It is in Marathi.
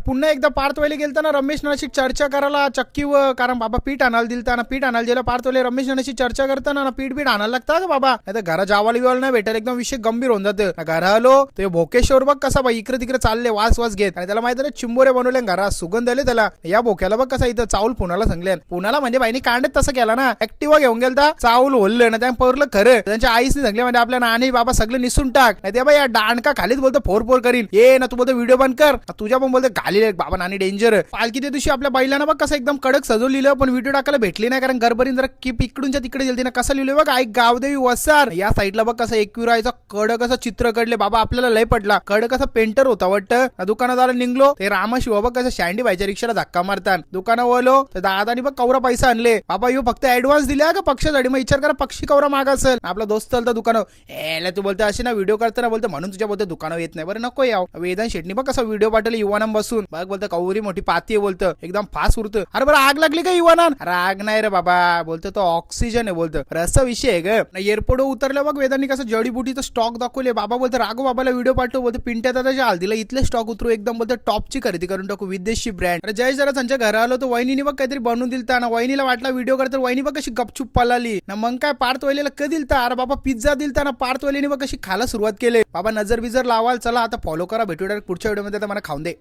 पुन्हा एकदा पार्थवाले गेलता ना रमेश नानाशी चर्चा करायला चक्कीवर, कारण बाबा पीठ आणायला दिलता ना, पीठ आणायला दिलं पार्थवाले रमेश नानाशी चर्चा करताना ना पीठ आणायला लागतं का बाबा, नाही तर घरा जावाला बिवाला नाही भेटेल, एकदम विषय गंभीर होऊन जातं. घरा आलो ते भोकेश्वर बघ कसा बाई इकडे तिकडे चालले वास घेत, आणि त्याला माहिती नाही चिंबोरे बनवले घरा सुगंध आले त्याला. या भोक्याला बघ कसा इथं चावल पुण्याला सांगले, पुण्याला म्हणजे बाईनी कांडत तसं केला ना, ऍक्टिव्हा घेऊन गेलता चावल ओललं ना, त्या परलं खरं त्यांच्या आईसनी सांगले म्हणजे आपल्या नानी बाबा सगळं निसून टाक, नाही ते बाई या डाणका खालीच बोलतो फोर करीन, ये ना तू बोलतो व्हिडिओ बंद कर, तुझ्या पण बोलतो घाली बाबा नानी डेंजर. पालखी त्या दिवशी आपल्या बैलांना बघ कसं एकदम कडक सजवलेलं, पण व्हिडिओ टाकायला भेटली नाही कारण गरबरीन जरा किप इकडूनच्या तिकडे गेलती ना. कसं लिहिलं बघ ऐक गावदेवी वसार, या साईडला बघ कसं एकविरायचं कडक असं चित्र काढले बाबा, आपल्याला लय पडला. कडक असं पेंटर होता वाटतं. दुकानात निघलो ते रामाशिव बघ कसं शँडी व्हायच्या रिक्षाला धक्का मारतात. दुकानात वळलो तर दादानी बघ कवरा पैसा आणले बाबा, यो फक्त ऍडव्हान्स दिल्या का पक्षासाठी, मग विचार करा पक्षी कवरा माग असेल. आपला दोस्त चालता दुकानावर, एला तू बोलतो असे ना व्हिडिओ करताना बोलतो म्हणून तुझ्या बोलतो दुकानावर येत नाही, बरं नको याव. वेदांत शेटणी बघ कसा व्हिडिओ पाठवले युवानाम बसून, बघ बोलतो कवरी मोठी पाती बोलतं एकदम फास्ट उरतं. अरे बरं आग लागली का युवानान, आग नाही रे बाबा बोलतो तो ऑक्सिजन आहे बोलतं. असा विषय आहे ग. एअरपोर्ट उतरल्या बघ वेदांनी कसं जडीबुटीचं स्टॉक दाखवले बाबा, बोलतो राघव बाबाला व्हिडिओ पाठव, बोलतो पिंट्या दादाच्या हल्दीला इथले स्टॉक उतरू, एकदम बोलतो टॉपची खरेदी करून टाकू विदेशी ब्रँड. अरे जय जरा त्यांच्या घरा आलो तर वहिनीने बघ काहीतरी बनवून दिलता ना, वहिनीला वाटला व्हिडिओ करता, वहिनी बघ कशी गपचूप पळाली ना, मग काय पार्थवालेला कधी दिलता, अरे बाबा पिझ्झा दिलता ना, पार्थवालेने बघ कशी खायला सुरुवात केली. बाबा नजर बिजर लावाल, चला आता फॉलो करा, भेटू पुढच्या व्हिडिओ मध्ये, मला खाऊन दे.